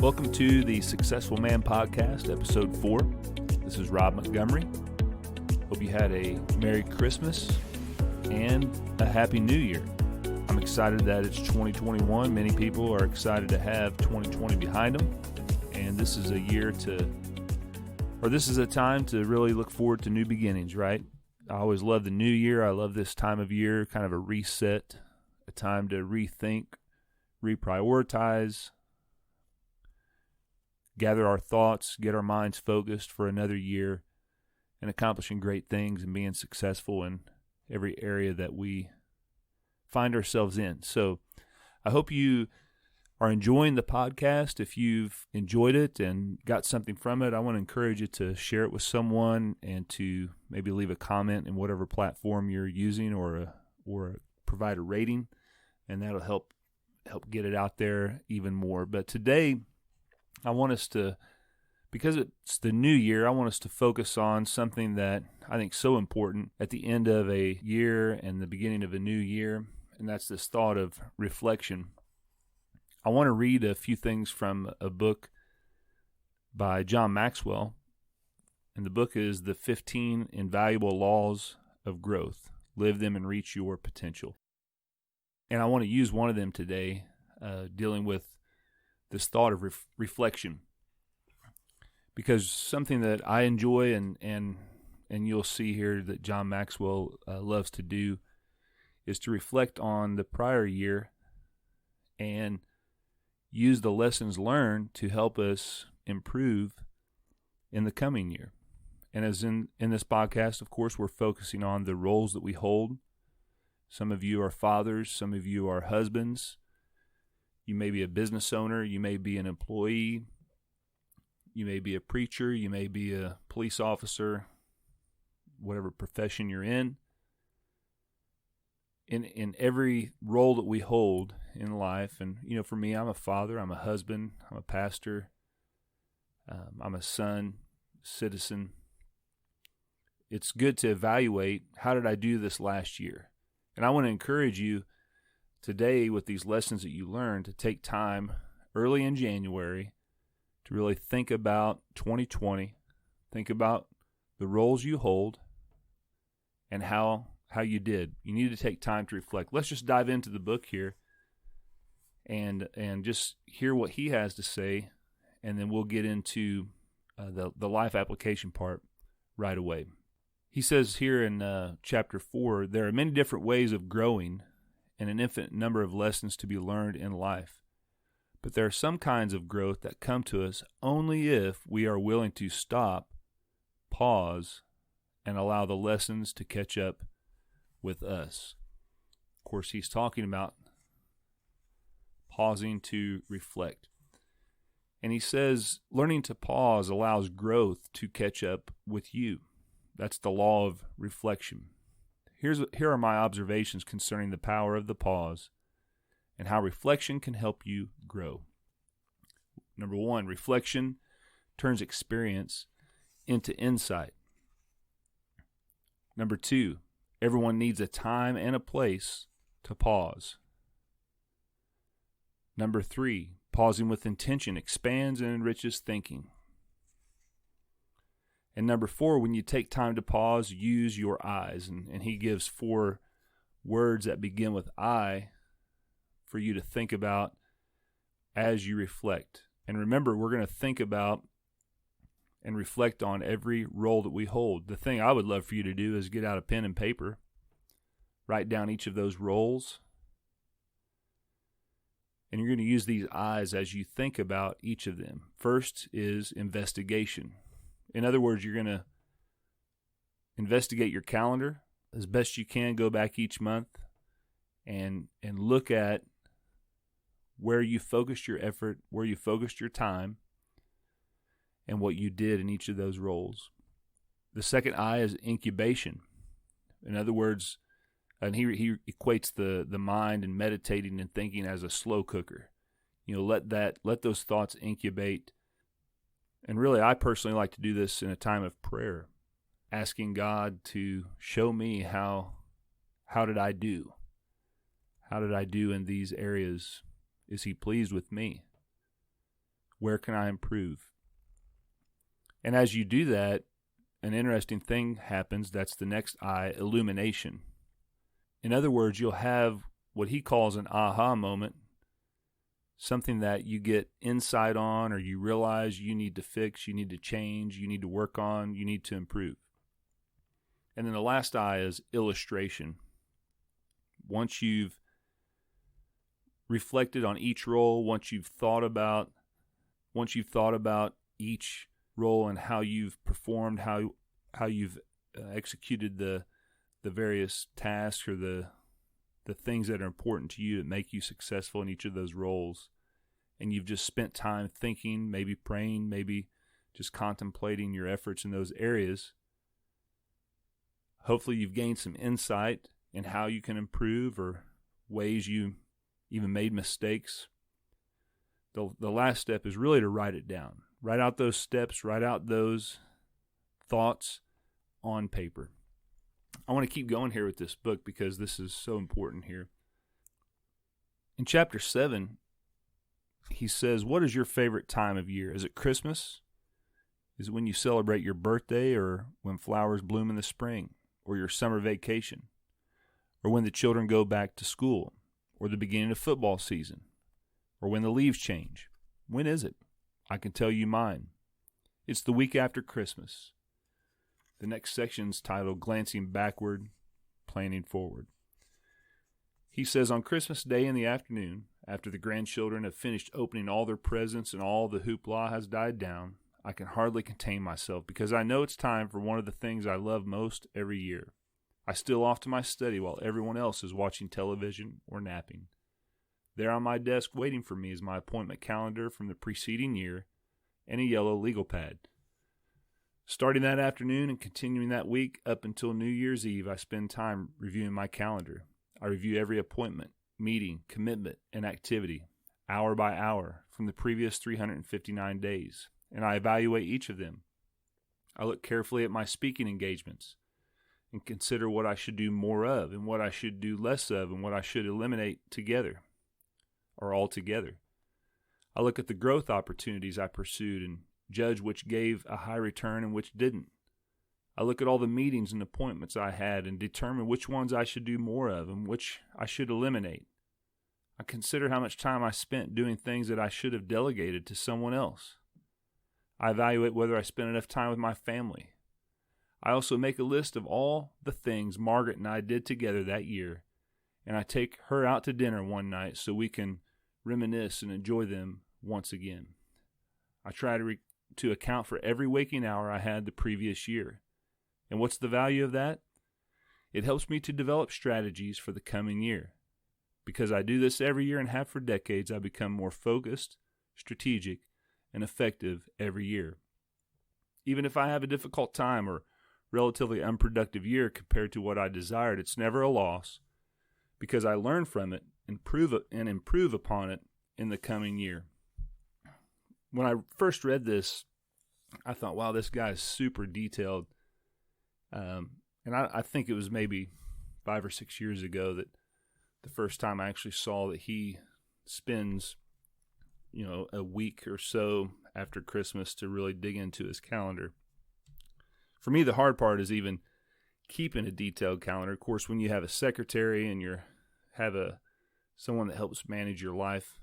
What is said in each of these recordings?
Welcome to the Successful Man Podcast, Episode 4. This is Rob Montgomery. Hope you had a Merry Christmas and a Happy New Year. I'm excited that it's 2021. Many people are excited to have 2020 behind them. And this is a time to really look forward to new beginnings, right? I always love the new year. I love this time of year, kind of a reset, a time to rethink, reprioritize, gather our thoughts, get our minds focused for another year, and accomplishing great things and being successful in every area that we find ourselves in. So I hope you are enjoying the podcast. If you've enjoyed it and got something from it, I want to encourage you to share it with someone and to maybe leave a comment in whatever platform you're using or provide a rating, and that'll help get it out there even more. But today, I want us to, because it's the new year, I want us to focus on something that I think is so important at the end of a year and the beginning of a new year, and that's this thought of reflection. I want to read a few things from a book by John Maxwell, and the book is The 15 Invaluable Laws of Growth. Live them and reach your potential. And I want to use one of them today, dealing with this thought of reflection, because something that I enjoy and you'll see here that John Maxwell loves to do is to reflect on the prior year and use the lessons learned to help us improve in the coming year. And as in this podcast, of course, we're focusing on the roles that we hold. Some of you are fathers, some of you are husbands. You may be a business owner, you may be an employee, you may be a preacher, you may be a police officer, whatever profession you're in. In every role that we hold in life, and for me, I'm a father, I'm a husband, I'm a pastor, I'm a son, citizen. It's good to evaluate, how did I do this last year? And I want to encourage you today, with these lessons that you learned, to take time early in January to really think about 2020, think about the roles you hold and how you did. You need to take time to reflect. Let's just dive into the book here and just hear what he has to say, and then we'll get into the life application part right away. He says here in chapter 4, there are many different ways of growing and an infinite number of lessons to be learned in life. But there are some kinds of growth that come to us only if we are willing to stop, pause, and allow the lessons to catch up with us. Of course, he's talking about pausing to reflect. And he says, learning to pause allows growth to catch up with you. That's the law of reflection. Here are my observations concerning the power of the pause and how reflection can help you grow. Number 1, reflection turns experience into insight. Number 2, everyone needs a time and a place to pause. Number 3, pausing with intention expands and enriches thinking. And number 4, when you take time to pause, use your eyes. And he gives 4 words that begin with I for you to think about as you reflect. And remember, we're going to think about and reflect on every role that we hold. The thing I would love for you to do is get out a pen and paper, write down each of those roles, and you're going to use these eyes as you think about each of them. First is investigation. In other words, you're going to investigate your calendar as best you can, go back each month and look at where you focused your effort, where you focused your time, and what you did in each of those roles. The second I is incubation. In other words, and he equates the mind and meditating and thinking as a slow cooker. Let those thoughts incubate. And really, I personally like to do this in a time of prayer, asking God to show me how did I do? How did I do in these areas? Is he pleased with me? Where can I improve? And as you do that, an interesting thing happens. That's the next I, illumination. In other words, you'll have what he calls an aha moment, something that you get insight on, or you realize you need to fix, you need to change, you need to work on, you need to improve. And then the last I is illustration. Once you've reflected on each role, once you've thought about each role and how you've performed, how you've executed the various tasks or the things that are important to you that make you successful in each of those roles, and you've just spent time thinking, maybe praying, maybe just contemplating your efforts in those areas, hopefully you've gained some insight in how you can improve or ways you even made mistakes. The last step is really to write it down. Write out those steps, write out those thoughts on paper. I want to keep going here with this book because this is so important here. In chapter 7, he says, what is your favorite time of year? Is it Christmas? Is it when you celebrate your birthday, or when flowers bloom in the spring, or your summer vacation, or when the children go back to school, or the beginning of football season, or when the leaves change? When is it? I can tell you mine. It's the week after Christmas. The next section's titled Glancing Backward, Planning Forward. He says, on Christmas Day in the afternoon, after the grandchildren have finished opening all their presents and all the hoopla has died down, I can hardly contain myself because I know it's time for one of the things I love most every year. I steal off to my study while everyone else is watching television or napping. There on my desk waiting for me is my appointment calendar from the preceding year and a yellow legal pad. Starting that afternoon and continuing that week up until New Year's Eve, I spend time reviewing my calendar. I review every appointment, meeting, commitment, and activity, hour by hour, from the previous 359 days, and I evaluate each of them. I look carefully at my speaking engagements and consider what I should do more of and what I should do less of and what I should eliminate together or altogether. I look at the growth opportunities I pursued and judge which gave a high return and which didn't. I look at all the meetings and appointments I had and determine which ones I should do more of and which I should eliminate. I consider how much time I spent doing things that I should have delegated to someone else. I evaluate whether I spent enough time with my family. I also make a list of all the things Margaret and I did together that year, and I take her out to dinner one night so we can reminisce and enjoy them once again. I try to account for every waking hour I had the previous year. And what's the value of that? It helps me to develop strategies for the coming year. Because I do this every year and have for decades, I become more focused, strategic, and effective every year. Even if I have a difficult time or relatively unproductive year compared to what I desired, it's never a loss because I learn from it and improve upon it in the coming year. When I first read this, I thought, wow, this guy is super detailed. And I think it was maybe 5 or 6 years ago that the first time I actually saw that he spends, a week or so after Christmas to really dig into his calendar. For me, the hard part is even keeping a detailed calendar. Of course, when you have a secretary and you have someone that helps manage your life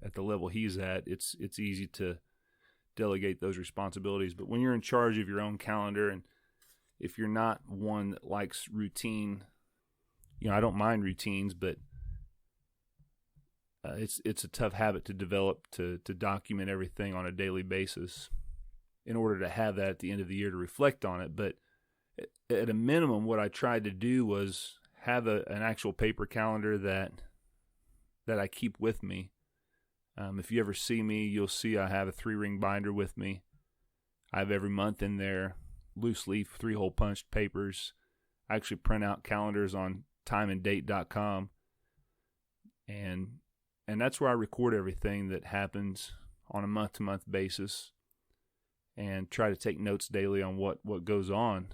at the level he's at, it's easy to delegate those responsibilities. But when you're in charge of your own calendar, and if you're not one that likes routine, I don't mind routines, but it's a tough habit to develop to document everything on a daily basis in order to have that at the end of the year to reflect on it. But at a minimum, what I tried to do was have an actual paper calendar that I keep with me. If you ever see me, you'll see I have a 3-ring binder with me. I have every month in there, loose leaf, 3-hole punched papers. I actually print out calendars on timeanddate.com. And that's where I record everything that happens on a month-to-month basis and try to take notes daily on what goes on.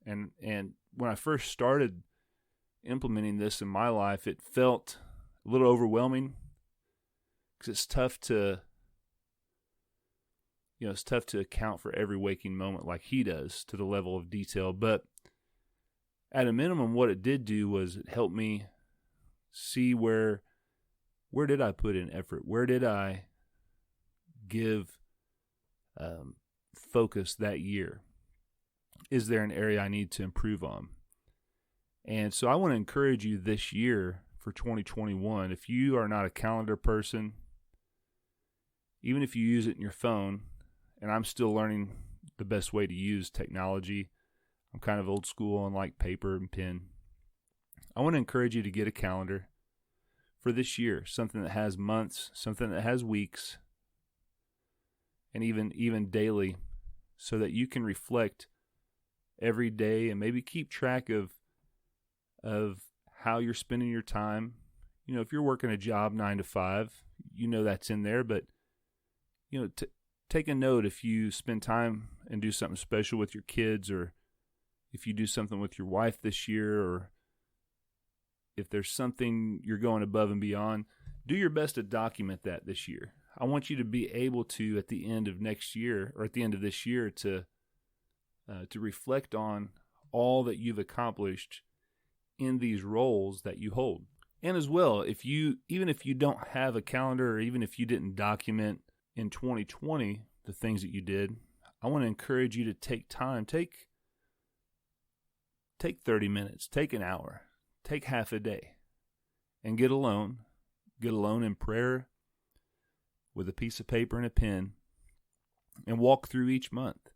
And when I first started implementing this in my life, it felt a little overwhelming because it's tough to it's tough to account for every waking moment like he does to the level of detail. But at a minimum, what it did do was it helped me see where did I put in effort? Where did I give focus that year? Is there an area I need to improve on? And so I want to encourage you this year for 2021, if you are not a calendar person, even if you use it in your phone, and I'm still learning the best way to use technology. I'm kind of old school and like paper and pen. I want to encourage you to get a calendar for this year, something that has months, something that has weeks, and even daily, so that you can reflect every day and maybe keep track of how you're spending your time. If you're working a job 9 to 5, that's in there, but take a note if you spend time and do something special with your kids, or if you do something with your wife this year, or if there's something you're going above and beyond, do your best to document that this year. I want you to be able to, at the end of next year, or at the end of this year, to reflect on all that you've accomplished in these roles that you hold. And as well, even if you don't have a calendar, or even if you didn't document in 2020 the things that you did, I want to encourage you to take time. Take 30 minutes, take an hour, take half a day, and get alone in prayer with a piece of paper and a pen, and walk through each month.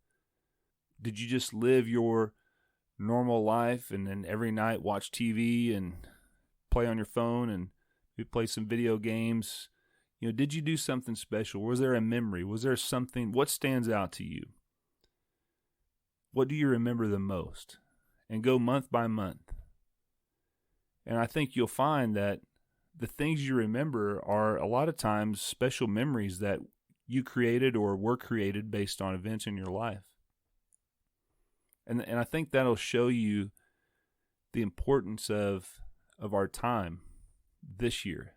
Did you just live your normal life and then every night watch TV and play on your phone and play some video games? Did you do something special? Was there a memory? Was there something? What stands out to you? What do you remember the most? And go month by month. And I think you'll find that the things you remember are a lot of times special memories that you created or were created based on events in your life. And I think that'll show you the importance of our time this year.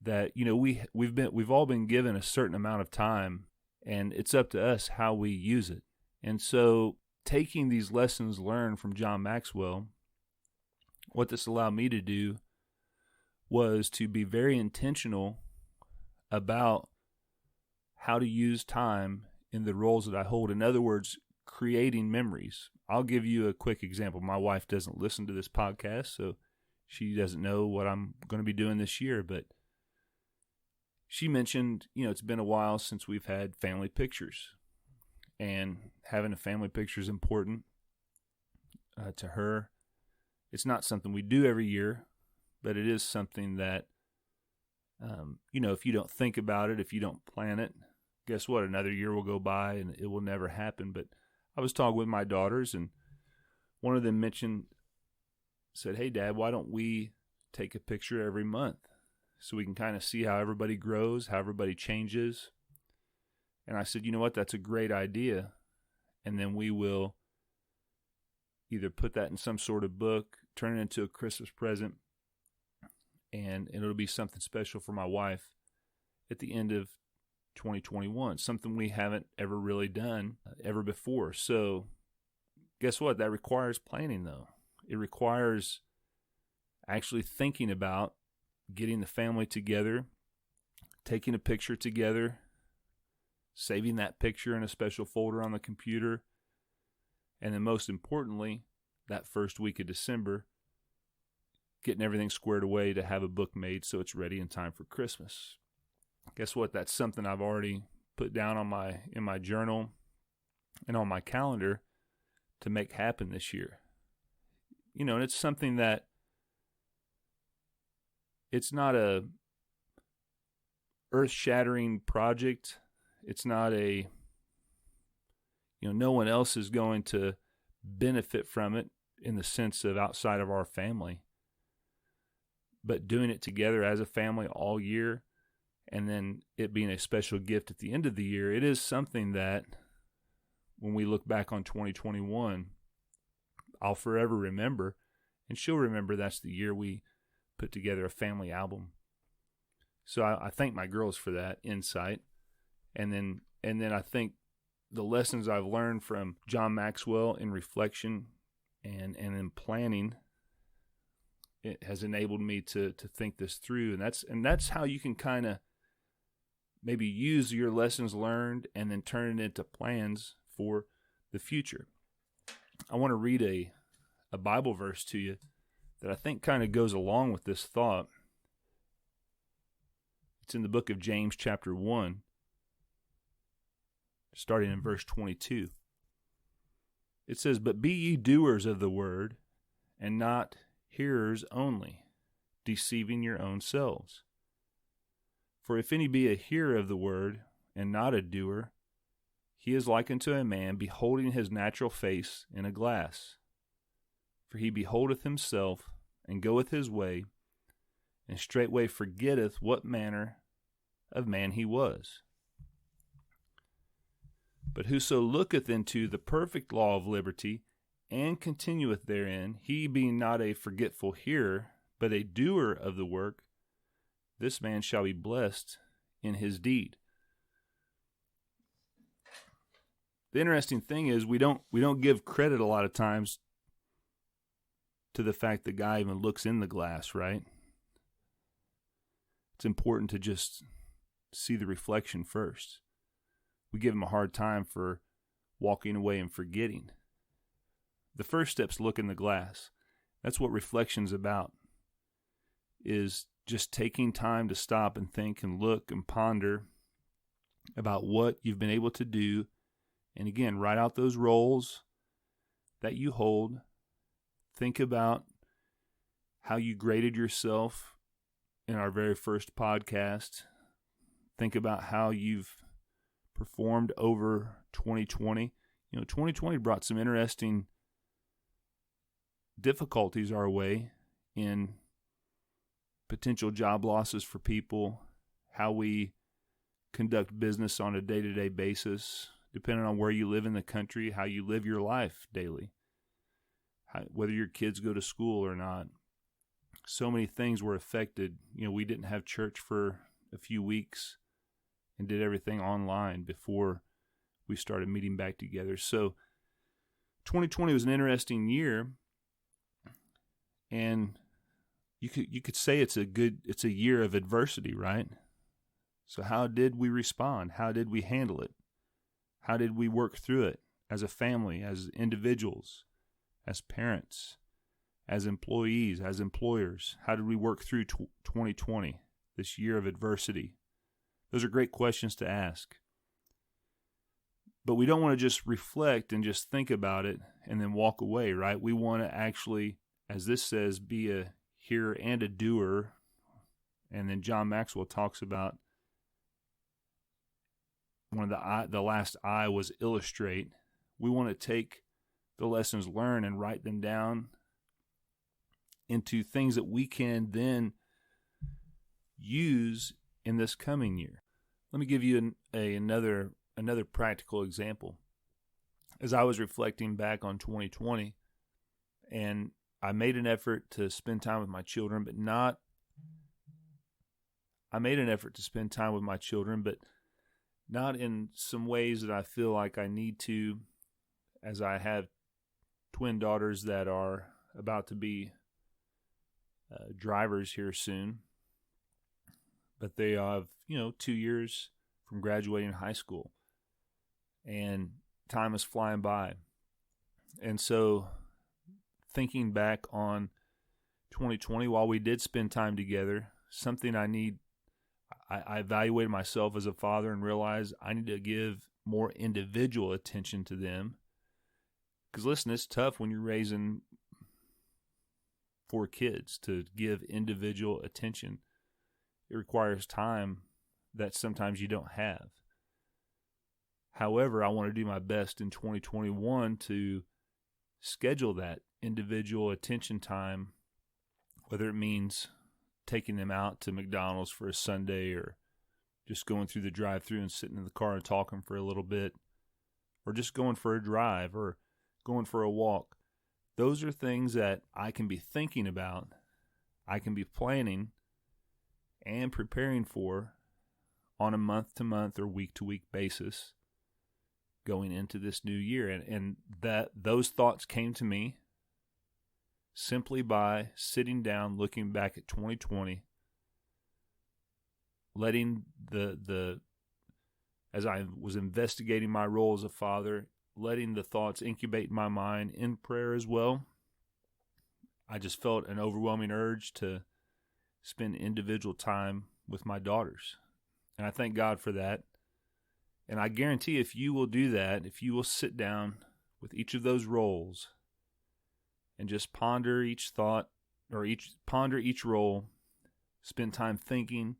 That we've all been given a certain amount of time, and it's up to us how we use it. And so, taking these lessons learned from John Maxwell, what this allowed me to do was to be very intentional about how to use time in the roles that I hold. In other words, creating memories. I'll give you a quick example. My wife doesn't listen to this podcast, so she doesn't know what I'm going to be doing this year, but she mentioned, it's been a while since we've had family pictures, and having a family picture is important to her. It's not something we do every year, but it is something that, if you don't think about it, if you don't plan it, guess what? Another year will go by and it will never happen. But I was talking with my daughters, and one of them said, "Hey, Dad, why don't we take a picture every month so we can kind of see how everybody grows, how everybody changes?" And I said, "You know what? That's a great idea." And then we will either put that in some sort of book, turn it into a Christmas present, and it'll be something special for my wife at the end of 2021, something we haven't ever really done ever before. So guess what? That requires planning, though. It requires actually thinking about getting the family together, taking a picture together, saving that picture in a special folder on the computer, and then most importantly, that first week of December, getting everything squared away to have a book made so it's ready in time for Christmas. Guess what? That's something I've already put down in my journal and on my calendar to make happen this year. And it's something that it's not a earth-shattering project. It's not no one else is going to benefit from it in the sense of outside of our family. But doing it together as a family all year, and then it being a special gift at the end of the year, it is something that when we look back on 2021, I'll forever remember, and she'll remember that's the year we put together a family album. So I thank my girls for that insight. And then And then I think the lessons I've learned from John Maxwell in reflection and in planning, it has enabled me to think this through. And that's how you can kind of maybe use your lessons learned and then turn it into plans for the future. I want to read a Bible verse to you that I think kind of goes along with this thought. It's in the book of James chapter 1, starting in verse 22. It says, "But be ye doers of the word, and not hearers only, deceiving your own selves. For if any be a hearer of the word, and not a doer, he is like unto a man beholding his natural face in a glass. For he beholdeth himself, and goeth his way, and straightway forgetteth what manner of man he was. But whoso looketh into the perfect law of liberty, and continueth therein, he being not a forgetful hearer, but a doer of the work, this man shall be blessed in his deed." The interesting thing is we don't give credit a lot of times to the fact that guy even looks in the glass, right? It's important to just see the reflection first. We give him a hard time for walking away and forgetting. The first step's look in the glass. That's what reflection's about, is just taking time to stop and think and look and ponder about what you've been able to do. And again, write out those roles that you hold. Think about how you graded yourself in our very first podcast. Think about how you've performed over 2020. 2020 brought some interesting difficulties our way in potential job losses for people, how we conduct business on a day-to-day basis, depending on where you live in the country, how you live your life daily, whether your kids go to school or not. So many things were affected. We didn't have church for a few weeks and did everything online before we started meeting back together. So 2020 was an interesting year, and you could say it's a year of adversity, right? So how did we respond? How did we handle it? How did we work through it as a family, as individuals, as parents, as employees, as employers? How did we work through 2020, this year of adversity? Those are great questions to ask. But we don't want to just reflect and just think about it and then walk away, right? We want to actually, as this says, be a hearer and a doer. And then John Maxwell talks about one of the last I was illustrate. We want to take the lessons learned and write them down into things that we can then use in this coming year. Let me give you another practical example. As I was reflecting back on 2020, and I made an effort to spend time with my children, but not in some ways that I feel like I need to, as I have twin daughters that are about to be drivers here soon. But they have, 2 years from graduating high school, and time is flying by. And so thinking back on 2020, while we did spend time together, something I evaluated myself as a father and realized I need to give more individual attention to them. Because listen, it's tough when you're raising 4 kids to give individual attention. It requires time that sometimes you don't have. However, I want to do my best in 2021 to schedule that individual attention time, whether it means taking them out to McDonald's for a Sunday, or just going through the drive-thru and sitting in the car and talking for a little bit, or just going for a drive or going for a walk. Those are things that I can be thinking about, I can be planning and preparing for on a month-to-month or week-to-week basis going into this new year. And that those thoughts came to me simply by sitting down, looking back at 2020, letting as I was investigating my role as a father, letting the thoughts incubate in my mind in prayer as well. I just felt an overwhelming urge to spend individual time with my daughters. And I thank God for that. And I guarantee if you will do that, if you will sit down with each of those roles and just ponder each thought or ponder each role, spend time thinking,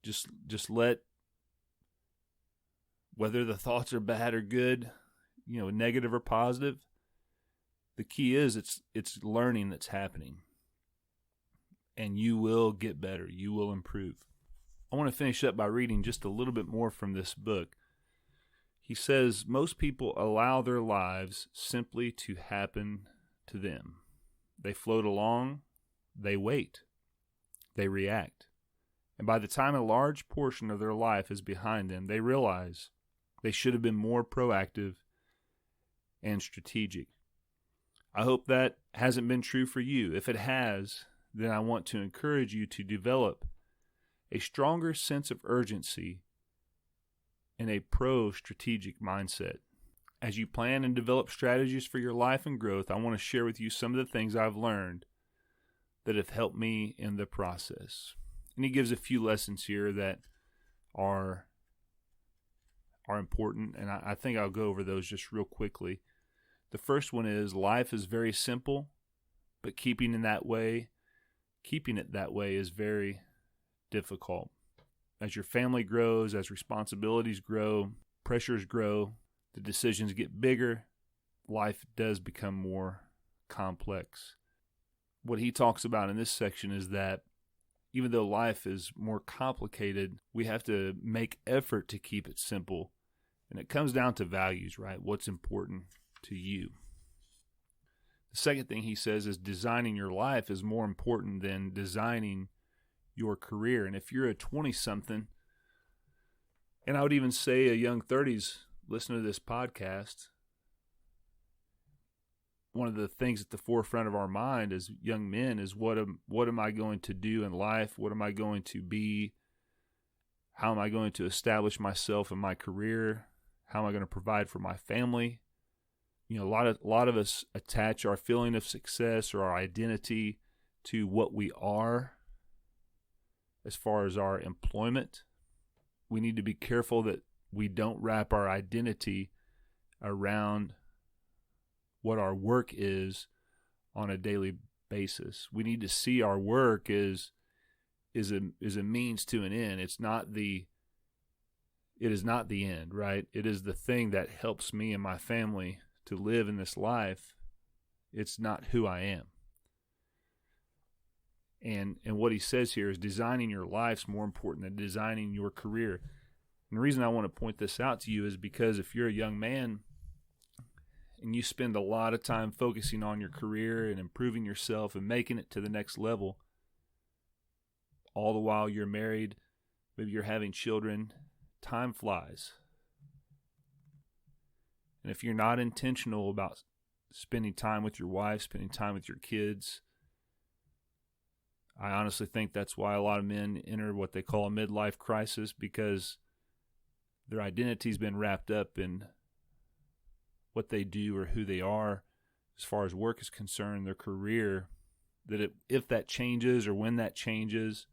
just let, whether the thoughts are bad or good, negative or positive, the key is it's learning that's happening. And you will get better. You will improve. I want to finish up by reading just a little bit more from this book. He says, most people allow their lives simply to happen to them. They float along, they wait, they react. And by the time a large portion of their life is behind them, they realize they should have been more proactive and strategic. I hope that hasn't been true for you. If it has, then I want to encourage you to develop a stronger sense of urgency and a pro-strategic mindset. As you plan and develop strategies for your life and growth, I want to share with you some of the things I've learned that have helped me in the process. And he gives a few lessons here that are important, and I think I'll go over those just real quickly. The first one is life is very simple, but keeping it that way is very difficult. As your family grows, as responsibilities grow, pressures grow, the decisions get bigger, life does become more complex. What he talks about in this section is that even though life is more complicated, we have to make effort to keep it simple. And it comes down to values, right? What's important to you. The second thing he says is designing your life is more important than designing your career. And if you're a 20-something, and I would even say a young 30s listener to this podcast, one of the things at the forefront of our mind as young men is what am I going to do in life? What am I going to be? How am I going to establish myself in my career? How am I going to provide for my family? A lot of us attach our feeling of success or our identity to what we are as far as our employment. We need to be careful that we don't wrap our identity around what our work is on a daily basis. We need to see our work as a means to an end. It is not the end, right? It is the thing that helps me and my family to live in this life. It's not who I am. And what he says here is designing your life's more important than designing your career. And the reason I want to point this out to you is because if you're a young man and you spend a lot of time focusing on your career and improving yourself and making it to the next level, all the while you're married, maybe you're having children, time flies. And if you're not intentional about spending time with your wife, spending time with your kids, I honestly think that's why a lot of men enter what they call a midlife crisis, because their identity's been wrapped up in what they do or who they are as far as work is concerned, their career, that if that changes or when that changes,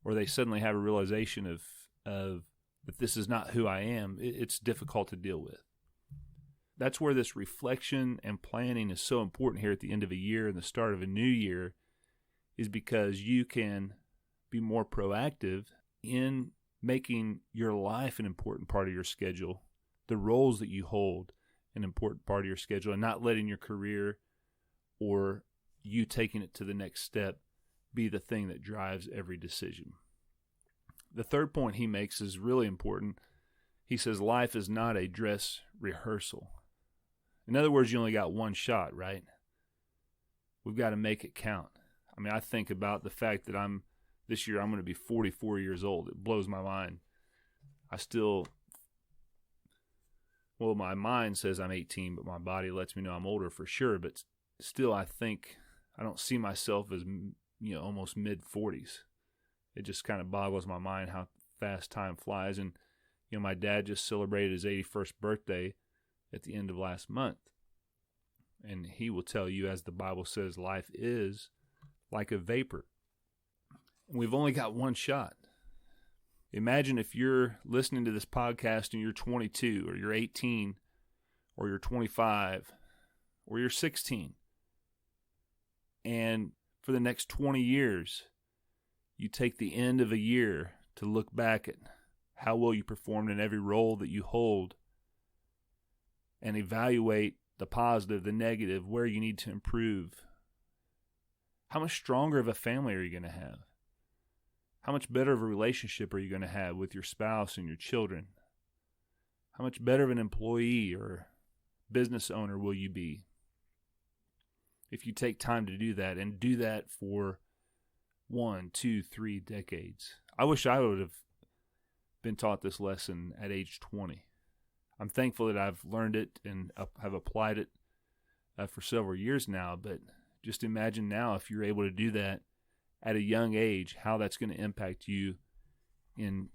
or they suddenly have a realization of that this is not who I am, it's difficult to deal with. That's where this reflection and planning is so important here at the end of a year and the start of a new year, is because you can be more proactive in making your life an important part of your schedule, the roles that you hold an important part of your schedule, and not letting your career or you taking it to the next step be the thing that drives every decision. The third point he makes is really important. He says life is not a dress rehearsal. In other words, you only got one shot, right? We've got to make it count. I mean, I think about the fact that I'm This year I'm going to be 44 years old. It blows my mind. My mind says I'm 18, but my body lets me know I'm older for sure. But still, I think I don't see myself as, almost mid-40s. It just kind of boggles my mind how fast time flies. And, my dad just celebrated his 81st birthday at the end of last month. And he will tell you, as the Bible says, life is like a vapor. And we've only got one shot. Imagine if you're listening to this podcast and you're 22 or you're 18 or you're 25 or you're 16. And for the next 20 years, you take the end of a year to look back at how well you performed in every role that you hold and evaluate the positive, the negative, where you need to improve. How much stronger of a family are you going to have? How much better of a relationship are you going to have with your spouse and your children? How much better of an employee or business owner will you be if you take time to do that and do that for 1, 2, 3 decades? I wish I would have been taught this lesson at age 20. I'm thankful that I've learned it and have applied it for several years now, but just imagine now if you're able to do that at a young age, how that's going to impact you in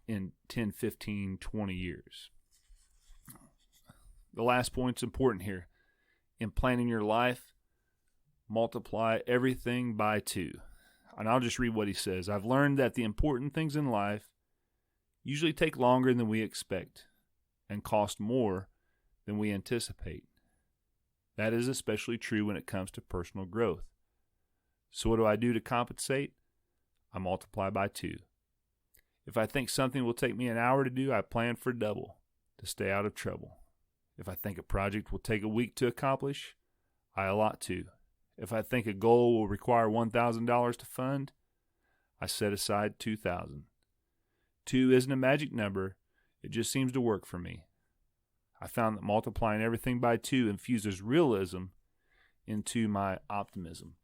10, 15, 20 years. The last point's important here. In planning your life, multiply everything by 2. And I'll just read what he says. I've learned that the important things in life usually take longer than we expect and cost more than we anticipate. That is especially true when it comes to personal growth. So what do I do to compensate? I multiply by 2. If I think something will take me an hour to do, I plan for double to stay out of trouble. If I think a project will take a week to accomplish, I allot 2. If I think a goal will require $1,000 to fund, I set aside $2,000. 2 isn't a magic number. It just seems to work for me. I found that multiplying everything by 2 infuses realism into my optimism.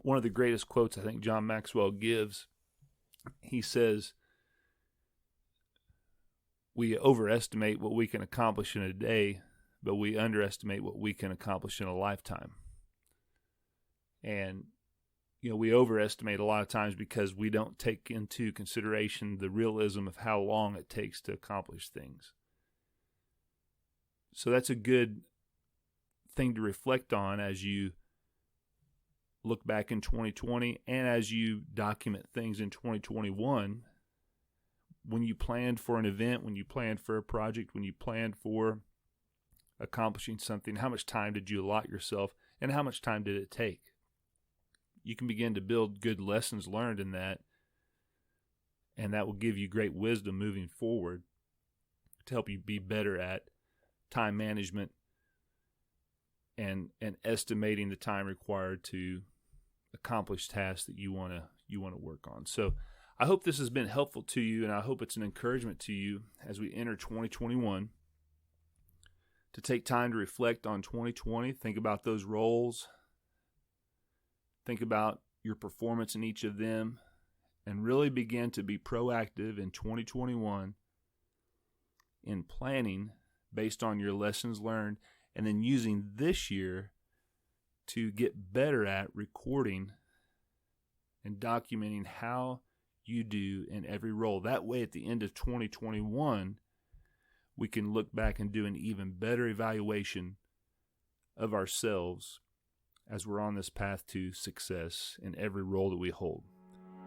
One of the greatest quotes I think John Maxwell gives, he says, we overestimate what we can accomplish in a day, but we underestimate what we can accomplish in a lifetime. And, we overestimate a lot of times because we don't take into consideration the realism of how long it takes to accomplish things. So that's a good thing to reflect on as you look back in 2020 and as you document things in 2021. When you planned for an event, when you planned for a project, when you planned for accomplishing something, how much time did you allot yourself and how much time did it take? You can begin to build good lessons learned in that, and that will give you great wisdom moving forward to help you be better at time management and estimating the time required to accomplish tasks that you want to work on. So I hope this has been helpful to you, and I hope it's an encouragement to you as we enter 2021 to take time to reflect on 2020, think about those roles, think about your performance in each of them, and really begin to be proactive in 2021 in planning based on your lessons learned, and then using this year to get better at recording and documenting how you do in every role. That way, at the end of 2021, we can look back and do an even better evaluation of ourselves as we're on this path to success in every role that we hold.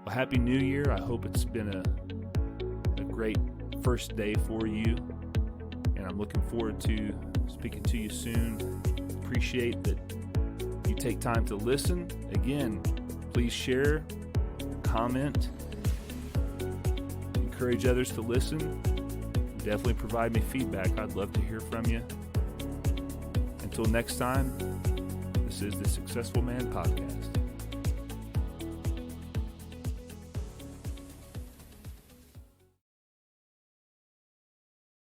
Well, Happy New Year. I hope it's been a great first day for you, and I'm looking forward to speaking to you soon. Appreciate that you take time to listen. Again, please share, comment, encourage others to listen. Definitely provide me feedback. I'd love to hear from you. Until next time, this is the Successful Man Podcast.